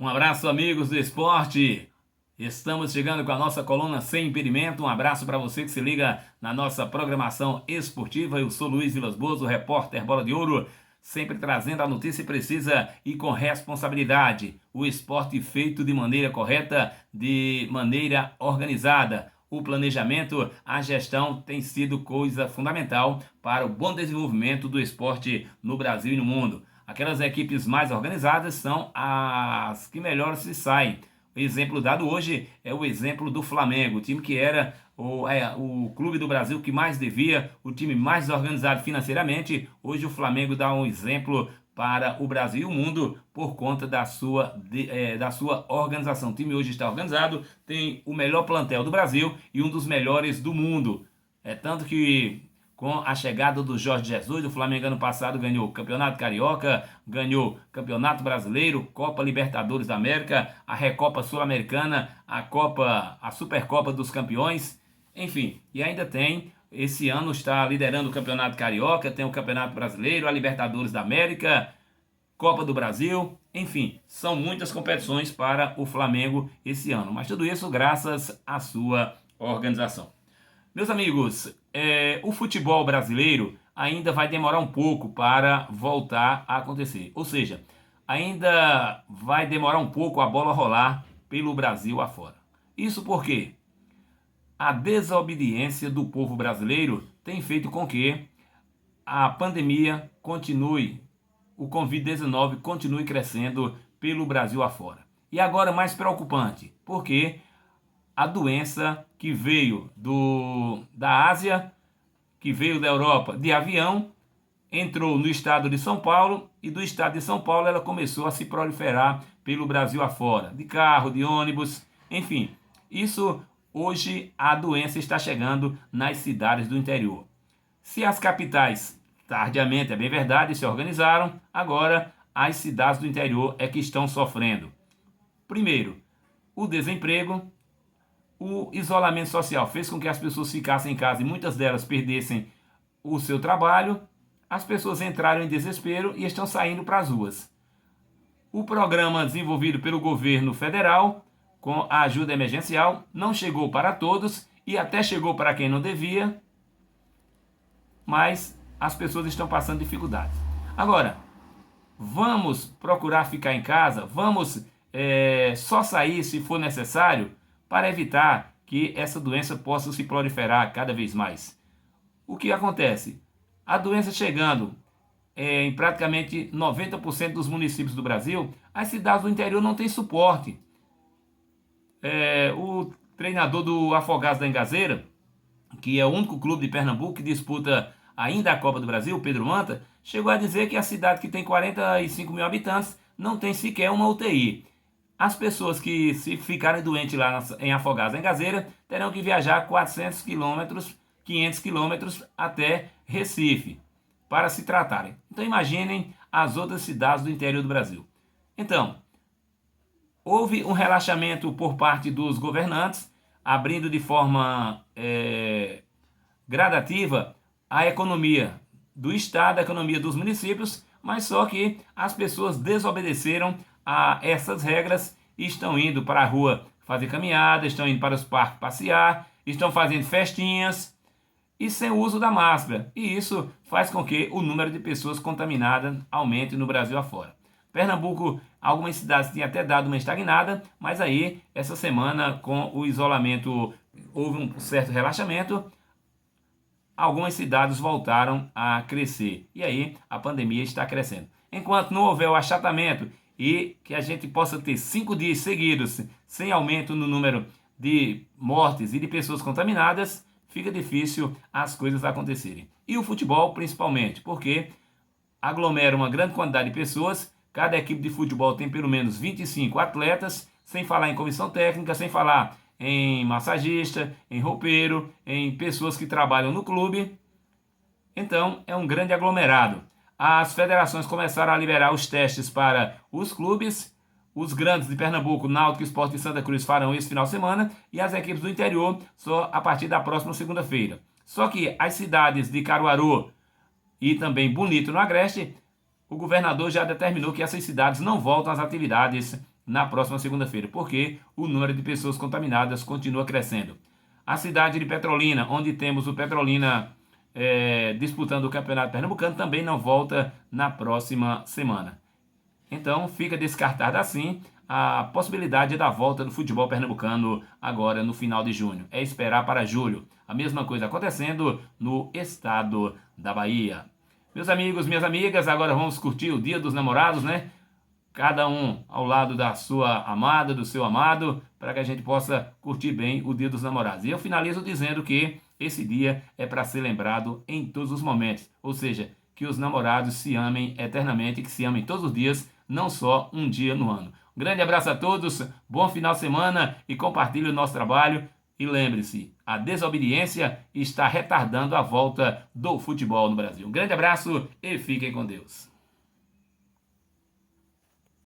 Um abraço, amigos do esporte. Estamos chegando com a nossa coluna Sem Impedimento. Um abraço para você que se liga na nossa programação esportiva. Eu sou Luiz Vilas Boas, o repórter Bola de Ouro, sempre trazendo a notícia precisa e com responsabilidade. O esporte feito de maneira correta, de maneira organizada. O planejamento, a gestão tem sido coisa fundamental para o bom desenvolvimento do esporte no Brasil e no mundo. Aquelas equipes mais organizadas são as que melhor se saem. O exemplo dado hoje é o exemplo do Flamengo, o time que era o clube do Brasil que mais devia, o time mais organizado financeiramente. Hoje o Flamengo dá um exemplo para o Brasil e o mundo por conta da sua organização. O time hoje está organizado, tem o melhor plantel do Brasil e um dos melhores do mundo. É tanto que com a chegada do Jorge Jesus, o Flamengo ano passado ganhou o Campeonato Carioca, ganhou Campeonato Brasileiro, Copa Libertadores da América, a Recopa Sul-Americana, a Supercopa dos Campeões, enfim, e ainda tem, esse ano está liderando o Campeonato Carioca, tem o Campeonato Brasileiro, a Libertadores da América, Copa do Brasil, enfim, são muitas competições para o Flamengo esse ano, mas tudo isso graças à sua organização. Meus amigos, o futebol brasileiro ainda vai demorar um pouco para voltar a acontecer. Ou seja, ainda vai demorar um pouco a bola rolar pelo Brasil afora. Isso porque a desobediência do povo brasileiro tem feito com que a pandemia continue, o Covid-19 continue crescendo pelo Brasil afora. E agora mais preocupante, porque a doença que veio da Ásia, que veio da Europa de avião, entrou no estado de São Paulo e do estado de São Paulo ela começou a se proliferar pelo Brasil afora, de carro, de ônibus, enfim. Isso hoje a doença está chegando nas cidades do interior. Se as capitais, tardiamente, é bem verdade, se organizaram, agora as cidades do interior é que estão sofrendo. Primeiro, o desemprego. O isolamento social fez com que as pessoas ficassem em casa e muitas delas perdessem o seu trabalho. As pessoas entraram em desespero e estão saindo para as ruas. O programa desenvolvido pelo governo federal, com a ajuda emergencial, não chegou para todos e até chegou para quem não devia, mas as pessoas estão passando dificuldades. Agora, vamos procurar ficar em casa, vamos só sair se for necessário, para evitar que essa doença possa se proliferar cada vez mais. O que acontece? A doença chegando em praticamente 90% dos municípios do Brasil, as cidades do interior não têm suporte. O treinador do Afogados da Engazeira, que é o único clube de Pernambuco que disputa ainda a Copa do Brasil, Pedro Manta, chegou a dizer que a cidade que tem 45 mil habitantes não tem sequer uma UTI. As pessoas que se ficarem doentes lá em Afogados da Engazeira terão que viajar 400 quilômetros, 500 quilômetros até Recife para se tratarem. Então imaginem as outras cidades do interior do Brasil. Então, houve um relaxamento por parte dos governantes, abrindo de forma gradativa a economia do estado, a economia dos municípios, mas só que as pessoas desobedeceram a essas regras e estão indo para a rua fazer caminhada, estão indo para os parques passear, estão fazendo festinhas e sem o uso da máscara. E isso faz com que o número de pessoas contaminadas aumente no Brasil afora. Pernambuco, algumas cidades tinham até dado uma estagnada, mas aí, essa semana, com o isolamento, houve um certo relaxamento, algumas cidades voltaram a crescer. E aí, a pandemia está crescendo. Enquanto não houver o achatamento e que a gente possa ter 5 dias seguidos sem aumento no número de mortes e de pessoas contaminadas, fica difícil as coisas acontecerem. E o futebol principalmente, porque aglomera uma grande quantidade de pessoas, cada equipe de futebol tem pelo menos 25 atletas, sem falar em comissão técnica, sem falar em massagista, em roupeiro, em pessoas que trabalham no clube. Então é um grande aglomerado. As federações começaram a liberar os testes para os clubes. Os grandes de Pernambuco, Náutico, Sport e Santa Cruz farão esse final de semana e as equipes do interior só a partir da próxima segunda-feira. Só que as cidades de Caruaru e também Bonito no Agreste, o governador já determinou que essas cidades não voltam às atividades na próxima segunda-feira, porque o número de pessoas contaminadas continua crescendo. A cidade de Petrolina, onde temos o Petrolina disputando o Campeonato Pernambucano, também não volta na próxima semana. Então fica descartada assim a possibilidade da volta do futebol pernambucano agora no final de junho. É esperar para julho. A mesma coisa acontecendo no estado da Bahia. Meus amigos, minhas amigas, agora vamos curtir o Dia dos Namorados, né? Cada um ao lado da sua amada, do seu amado, para que a gente possa curtir bem o Dia dos Namorados. E eu finalizo dizendo que esse dia é para ser lembrado em todos os momentos. Ou seja, que os namorados se amem eternamente, que se amem todos os dias, não só um dia no ano. Um grande abraço a todos, bom final de semana e compartilhe o nosso trabalho. E lembre-se, a desobediência está retardando a volta do futebol no Brasil. Um grande abraço e fiquem com Deus.